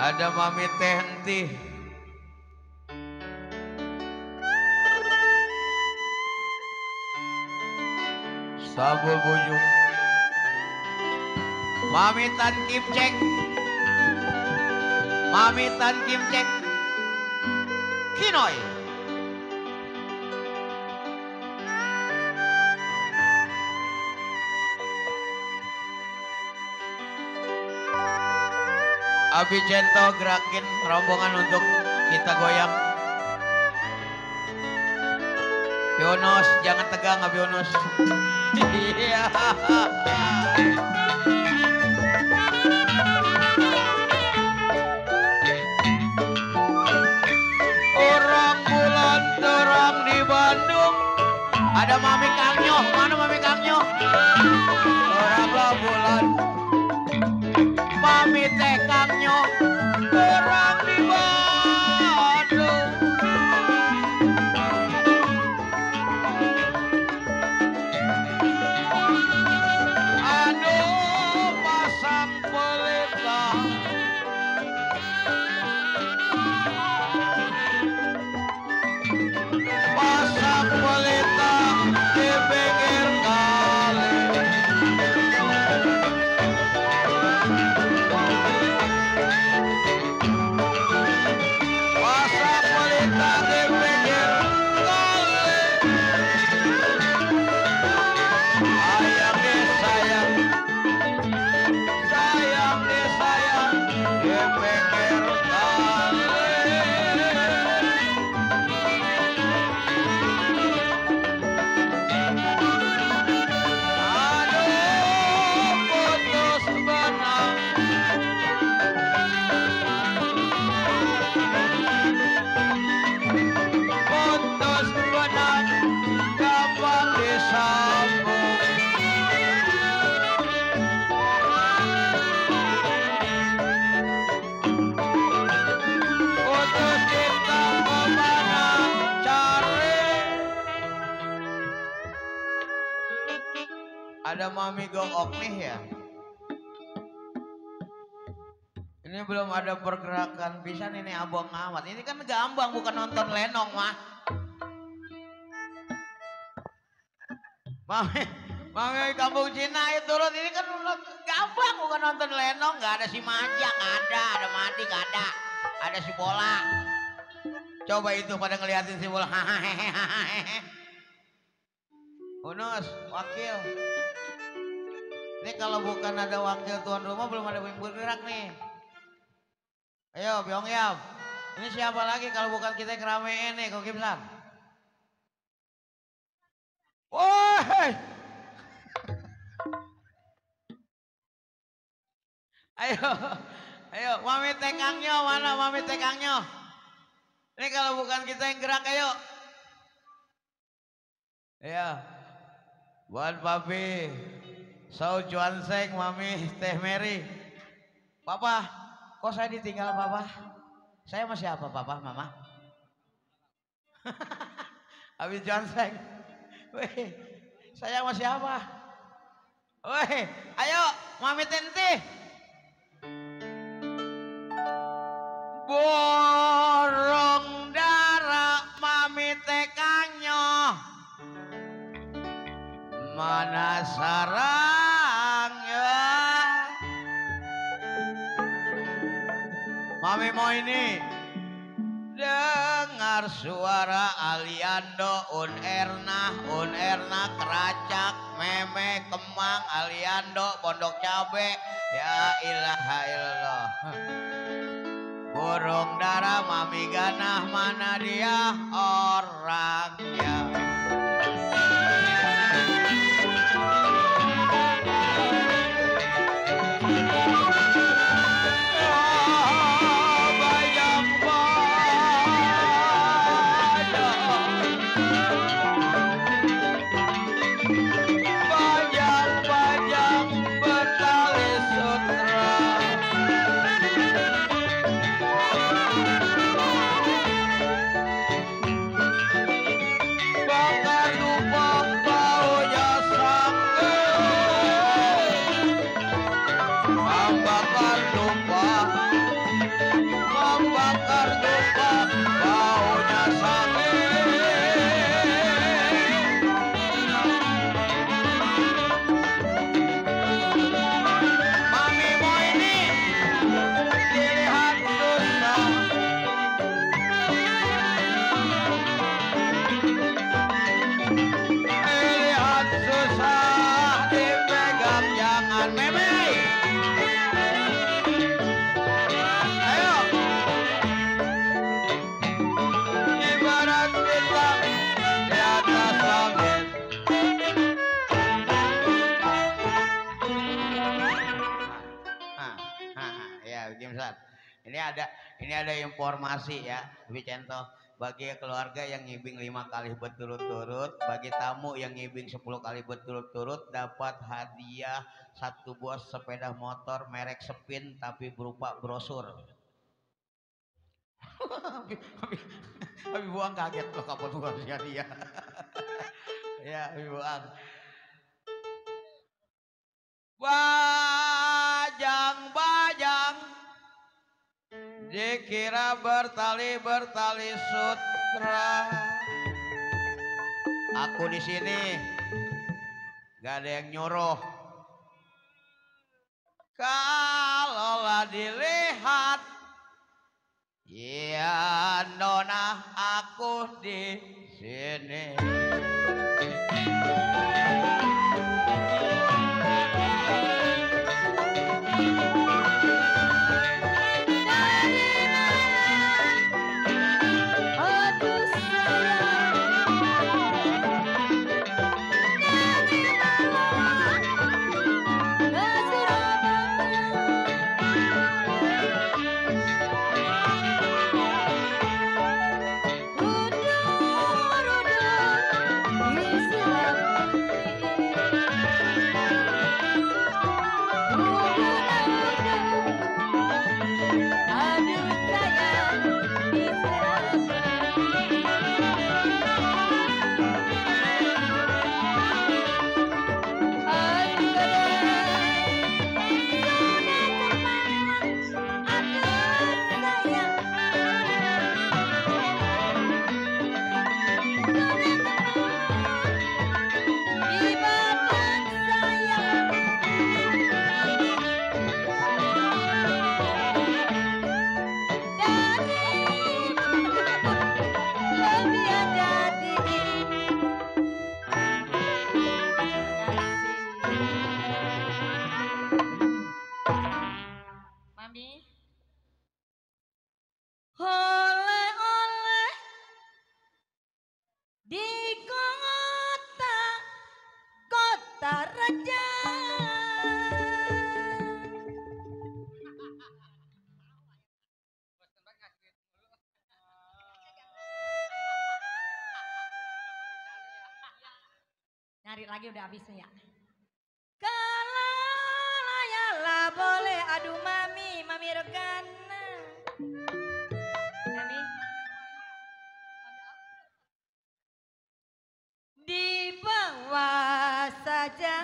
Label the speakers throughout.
Speaker 1: Ada mami teh enti. Sabul bujung. Mami Tan Kim Cek. Mami Tan Kim Cek. Kinoy. Abi Jento gerakin rombongan untuk kita goyang. Yunus jangan tegang Abi Yunus. Iya. Orang bulan terang di Bandung. Ada Mami Kang Nyoh. Mana Mami Kang Nyoh? Oranglah bulan. Mami teh Kang Nyoh. Orang di Bandung. Aduh pasang pelita. Pasang pelita di pinggir kali. Pasang pelita di pinggir kali. Sayang deh sayang. Sayang deh sayang di pinggir kali. Aduh putus benang. Putus benang gampang disambung. Putus cinta kemana cari. Ada Mami Gongok nih ya. Ini belum ada pergerakan pisan ini abang amat. Ini kan gambang bukan nonton lenong mah. Mami kampung Cina itu turun ini kan gambang bukan nonton lenong. Gak ada si Maja, gak ada Madi, gak ada si Bola. Coba itu pada ngeliatin si Bola. Unus, wakil. Ini kalau bukan ada wakil tuan rumah belum ada yang bergerak nih. Ayo Byong Yap. Ini siapa lagi kalau bukan kita yang ngeramein nih Kok Kimsan. Woi. Ayo Mami Tekangnya mana Mami Tekangnya. Ini kalau bukan kita yang gerak ayo. Iya. Buat Papi. Sau Cuan Seng Mami Teh Mary. Papa, kok saya ditinggal Papa? Saya masih apa Papa, Mama? Habis Cuan Seng. Weh, saya masih apa? Weh, ayo Mami Tenti. Borong darah Mami Tekanyo. Mana sarangnya? Mami mau ini dengar suara Aliando Erna keracak meme kemang Aliando pondok cabe ya ilaha illallah. Burung dara Mami ganah mana dia orangnya. Ini ada informasi ya, Vicento. Bagi keluarga yang ngibing 5 kali berturut-turut, bagi tamu yang ngibing 10 kali berturut-turut dapat hadiah 1 buah sepeda motor merek Spin tapi berupa brosur. Abi Buang kaget loh kapan buahnya dia. Ya, Abi Buang. Bajang-bajang dikira bertali sutra. Aku di sini gak ada yang nyuruh. Kalaulah dilihat, ya nona aku di sini.
Speaker 2: Nyari lagi udah habisnya ya. Kalau layalah boleh aduh mami regana. Mami. Di bawah saja.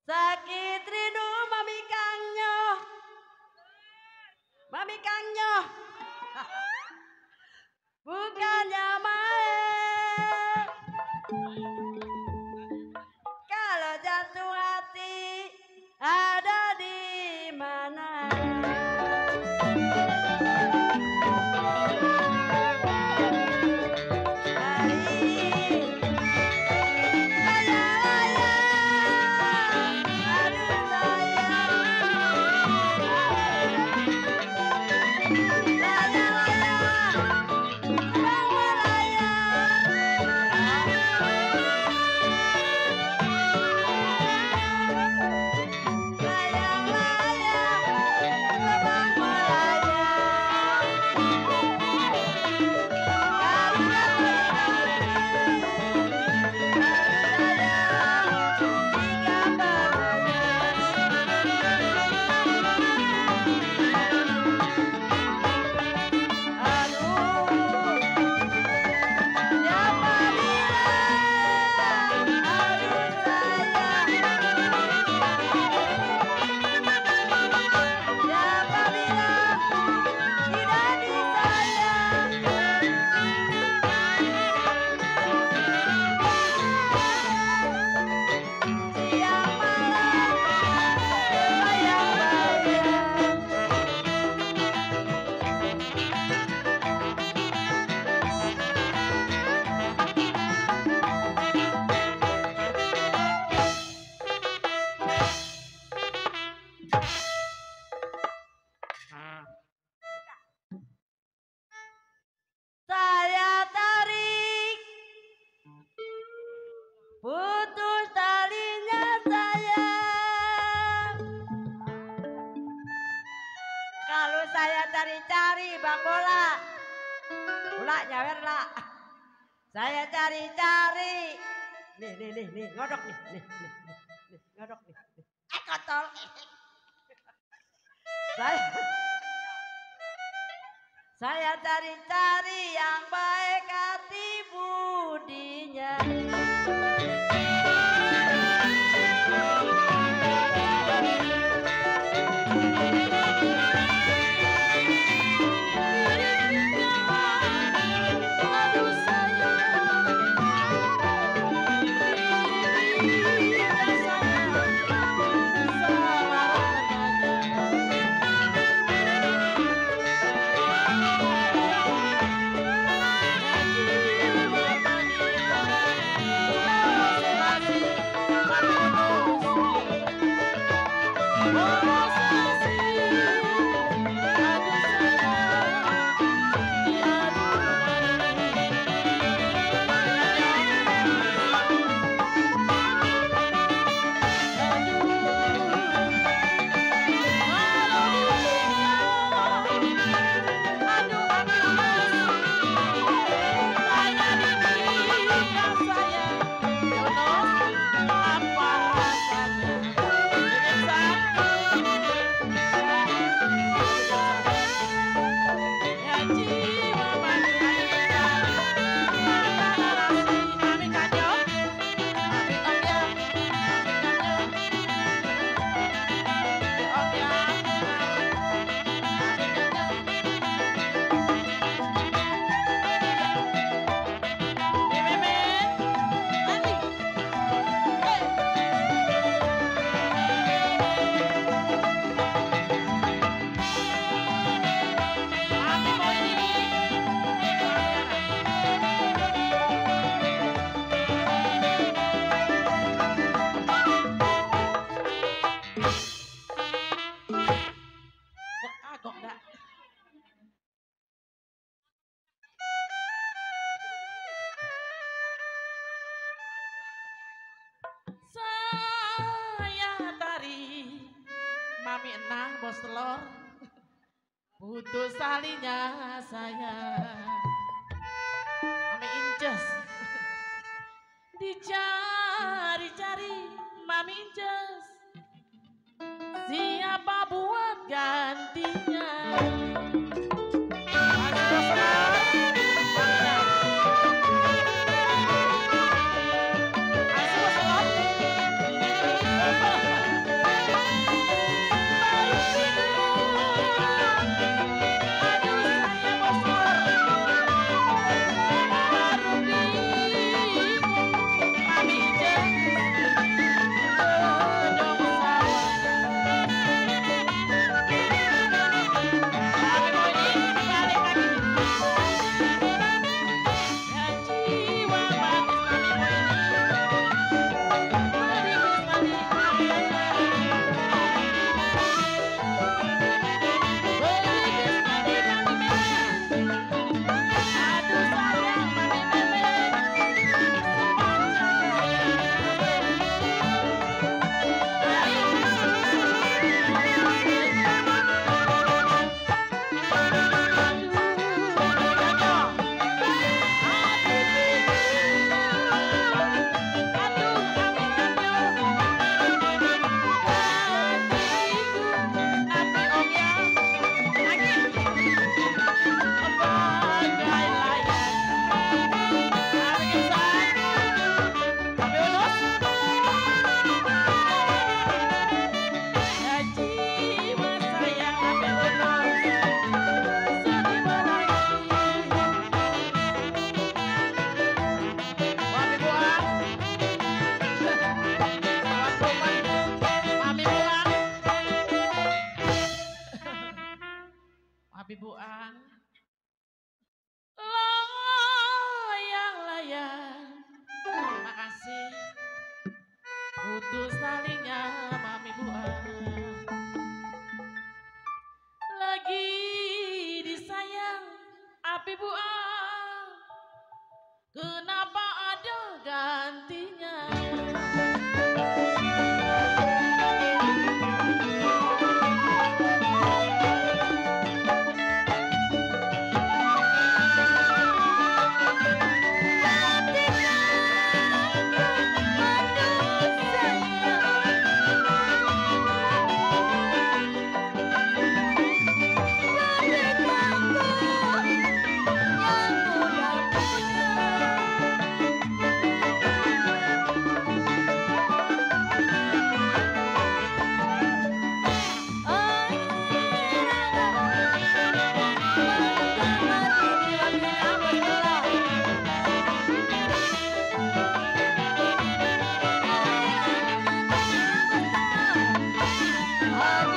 Speaker 2: Sakit rindu mami kanyo. Mami kanyo. Bukannya main. Kalau jantung hati ada di mana? sepak bola. Bola nyawer lah. Saya cari-cari. Nih, ngodok nih, ngodok nih. Kotor. Saya cari-cari yang baik hati budinya.
Speaker 3: Saya tari Mami Enang bos telur putus talinya saya Mami Inces dicari-cari Mami Inces siapa buat gantinya. Masih bos telur Abi Buang layang-layang terima kasih putus talinya Mami Buang lagi disayang Abi Buang kenapa ada gantinya.
Speaker 2: Aduh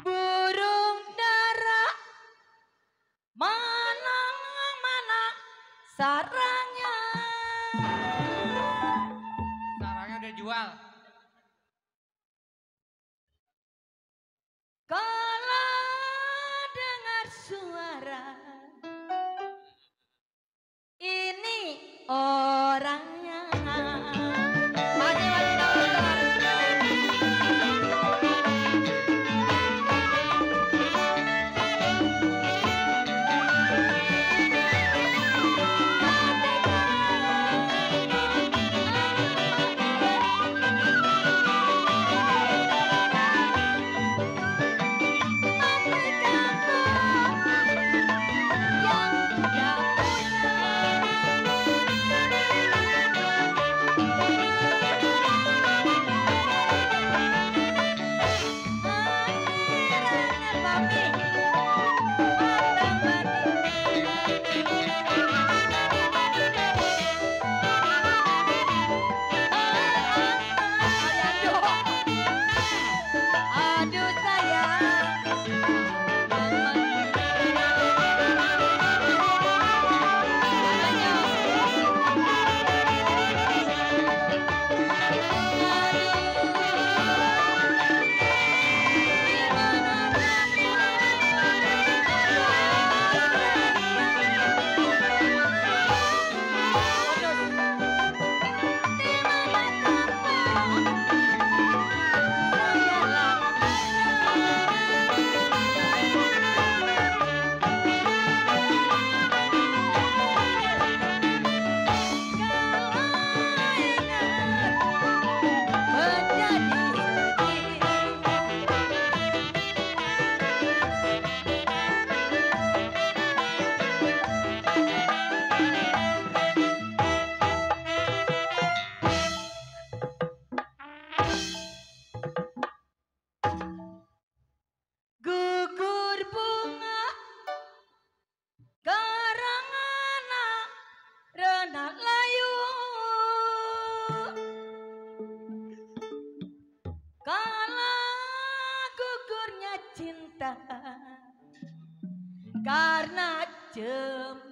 Speaker 2: burung dara mana sarangnya.
Speaker 1: Sarangnya udah jual.
Speaker 2: Kalau dengar suara ini orangnya. Masih aduh gugur bunga karangan renat layu kala gugurnya cinta karena cemburu.